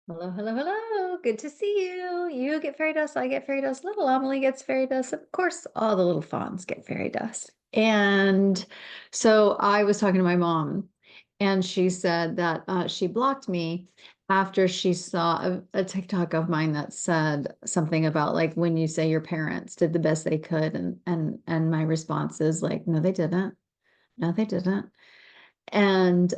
Hello, hello, hello. Good to see you. You get fairy dust, I get fairy dust, little Amelie gets fairy dust. Of course, all the little fawns get fairy dust. And so I was talking to my mom, and she said that she blocked me after she saw a TikTok of mine that said something about like when you say your parents did the best they could, and my response is like, no, they didn't. No, they didn't. And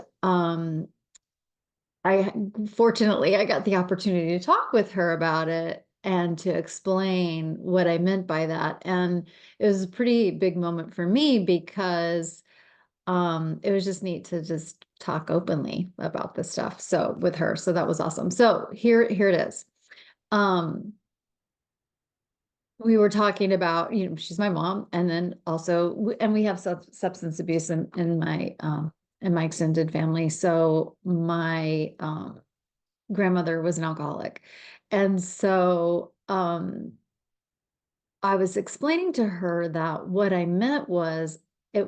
I fortunately I got the opportunity to talk with her about it and to explain what I meant by that. And it was a pretty big moment for me because it was just neat to just talk openly about this stuff. So with her, so that was awesome. So here it is. Um we were talking about, she's my mom, and then also and we have substance abuse in my extended family. So my grandmother was an alcoholic. And so I was explaining to her that what I meant was it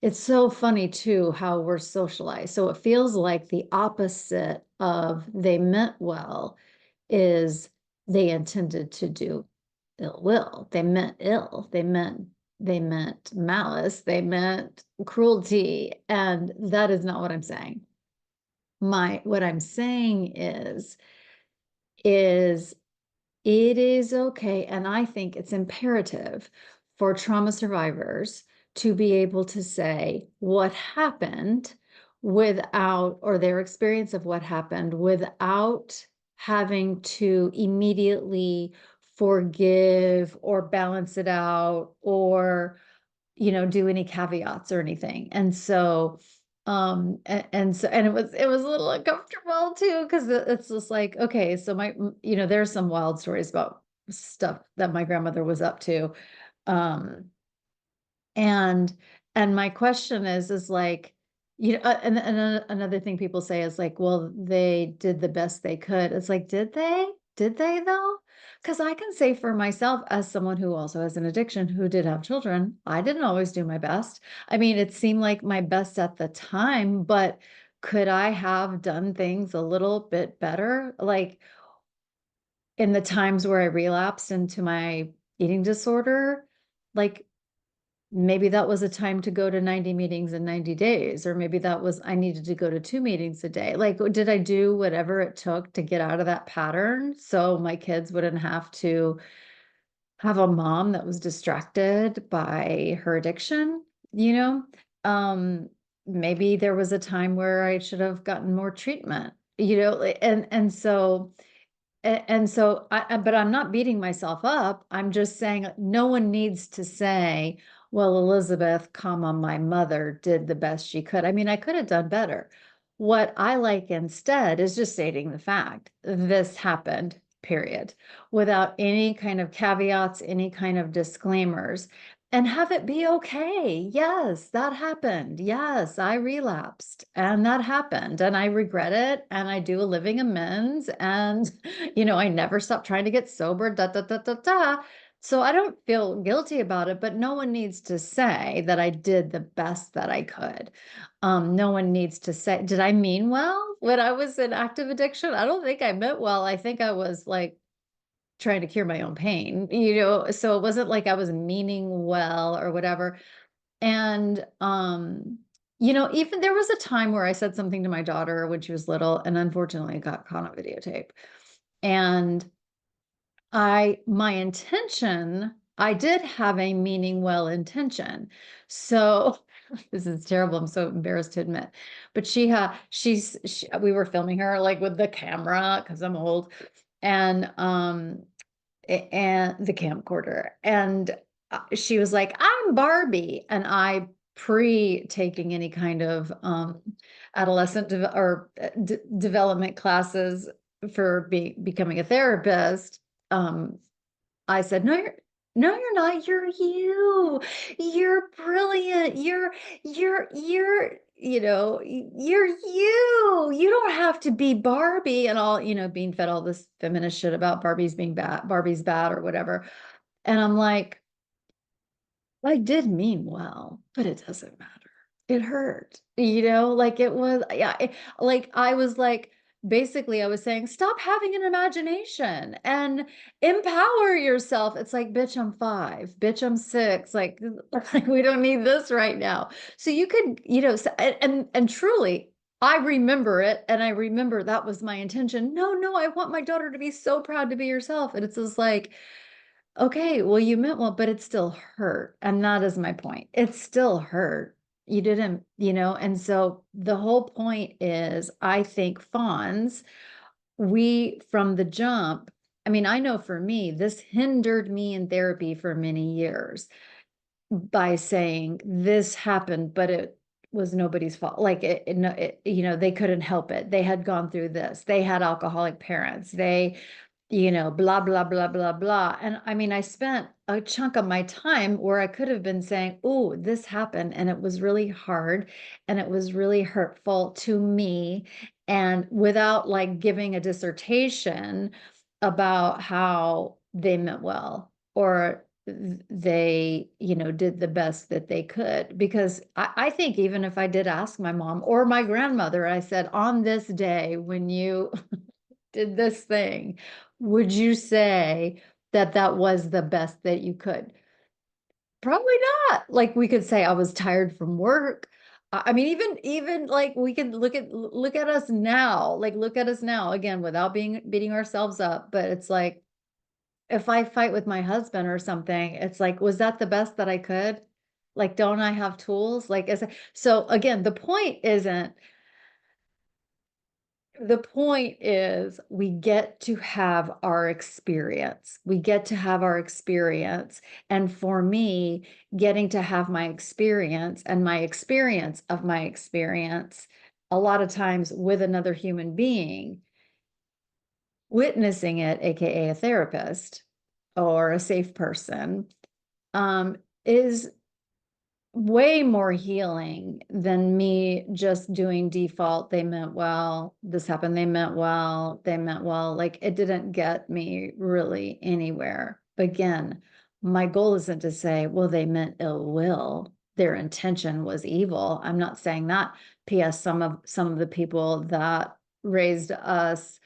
it's so funny too how we're socialized. So it feels like the opposite of they meant well is they intended to do ill will. They meant ill. They meant malice. They meant cruelty. And that is not what I'm saying. What I'm saying is it is okay, and I think it's imperative for trauma survivors to be able to say what happened without, or their experience of what happened without having to immediately forgive or balance it out or do any caveats or anything. And so, and it was a little uncomfortable too, because it's just like, okay, so there's some wild stories about stuff that my grandmother was up to. Um, and my question is like, and another thing people say is like, well, they did the best they could. It's like, did they? Did they though? Because I can say for myself, as someone who also has an addiction, who did have children, I didn't always do my best. I mean, it seemed like my best at the time, but could I have done things a little bit better? Like in the times where I relapsed into my eating disorder, like maybe that was a time to go to 90 meetings in 90 days, or maybe that was I needed to go to 2 meetings a day. Like, did I do whatever it took to get out of that pattern so my kids wouldn't have to have a mom that was distracted by her addiction, you know? Um, Maybe there was a time where I should have gotten more treatment, but I'm not beating myself up. I'm just saying no one needs to say, well, Elizabeth, comma, my mother did the best she could. I mean, I could have done better. What I like instead is just stating the fact this happened, period, without any kind of caveats, any kind of disclaimers, and have it be okay. Yes, that happened. Yes, I relapsed and that happened and I regret it and I do a living amends and I never stopped trying to get sober, da da da da da. So I don't feel guilty about it, but no one needs to say that I did the best that I could. No one needs to say, did I mean well when I was in active addiction? I don't think I meant well. I think I was like trying to cure my own pain, so it wasn't like I was meaning well or whatever. And even there was a time where I said something to my daughter when she was little, and unfortunately it got caught on videotape. And my intention, I did have a meaning well intention. So this is terrible. I'm so embarrassed to admit, but we were filming her like with the camera because I'm old, and and the camcorder, and she was like, I'm Barbie, and I taking any kind of adolescent development classes for becoming a therapist. um I said, no, you're not. You're you. You're brilliant. You're you. You don't have to be Barbie and all, being fed all this feminist shit about Barbie's bad or whatever. And I'm like, I did mean well, but it doesn't matter. It hurt, like it was, yeah. Like I was like, basically I was saying, stop having an imagination and empower yourself. It's like, bitch, I'm 5, bitch, I'm 6. Like, like we don't need this right now. So you could, and truly, I remember it, and I remember that was my intention. No, no, I want my daughter to be so proud to be herself. And it's just like, okay, well, you meant well, but it still hurt. And that is my point. It still hurt. You didn't, and so the whole point is, I think fawns, we from the jump, I mean, I know for me, this hindered me in therapy for many years by saying this happened, but it was nobody's fault. Like they couldn't help it. They had gone through this. They had alcoholic parents. They, blah, blah, blah, blah, blah. And I mean, I spent a chunk of my time where I could have been saying, oh, this happened. And it was really hard. And it was really hurtful to me. And without like giving a dissertation about how they meant well, or they, did the best that they could. Because I think even if I did ask my mom or my grandmother, I said, on this day when you did this thing, would you say that that was the best that you could? Probably not. Like we could say I was tired from work. I mean, even like we can look at us now, like look at us now again without beating ourselves up. But it's like, if I fight with my husband or something, it's like, was that the best that I could? Like, don't I have tools? Like, so again, the point is we get to have our experience. We get to have our experience. And for me, getting to have my experience and my experience of my experience, a lot of times with another human being, witnessing it, AKA a therapist or a safe person, is way more healing than me just doing default. They meant well, this happened, they meant well, they meant well. Like it didn't get me really anywhere. Again, my goal isn't to say, well, they meant ill will. Their intention was evil. I'm not saying that. P.S. Some of the people that raised us,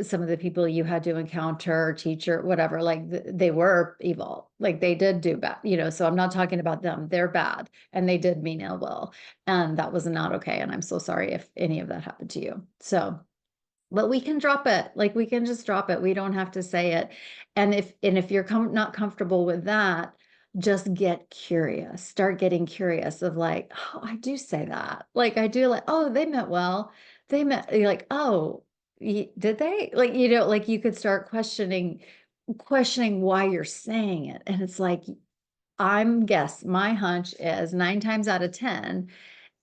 some of the people you had to encounter, teacher, whatever, like they were evil, like they did do bad, so I'm not talking about them. They're bad and they did mean ill will. And that was not okay. And I'm so sorry if any of that happened to you. So, but we can drop it. Like we can just drop it. We don't have to say it. And if you're not comfortable with that, just get curious. Start getting curious of like, oh, I do say that. Like I do like, oh, they meant well. They meant, you're like, oh, did they? Like, like you could start questioning why you're saying it. And it's like, my hunch is 9 times out of 10,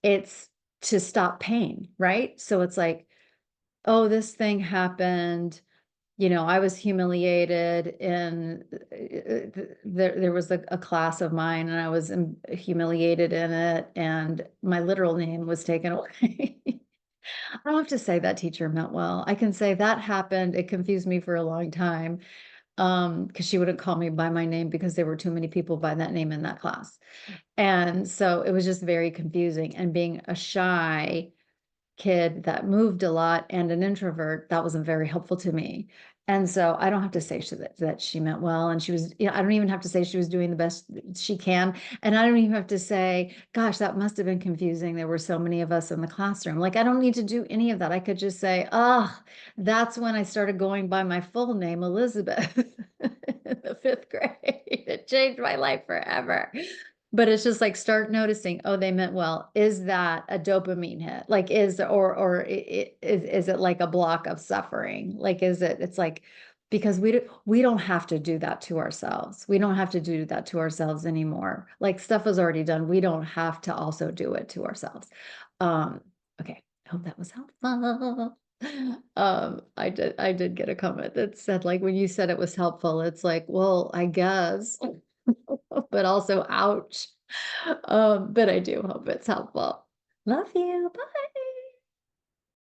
it's to stop pain, right? So it's like, oh, this thing happened. I was humiliated in there was a class of mine and I was humiliated in it and my literal name was taken away. I don't have to say that teacher meant well. I can say that happened. It confused me for a long time because she wouldn't call me by my name because there were too many people by that name in that class. And so it was just very confusing. And being a shy kid that moved a lot and an introvert, that wasn't very helpful to me. And so I don't have to say that she meant well. And she was, I don't even have to say she was doing the best she can. And I don't even have to say, gosh, that must have been confusing. There were so many of us in the classroom. Like, I don't need to do any of that. I could just say, oh, that's when I started going by my full name, Elizabeth, in the 5th grade. It changed my life forever. But it's just like start noticing, oh, they meant well. Is that a dopamine hit? Like is it like a block of suffering? Like it's like because we don't have to do that to ourselves. We don't have to do that to ourselves anymore. Like stuff is already done. We don't have to also do it to ourselves. Okay, I hope that was helpful. I did get a comment that said like when you said it was helpful, it's like, well, I guess. But also ouch. But I do hope it's helpful. Love you. Bye.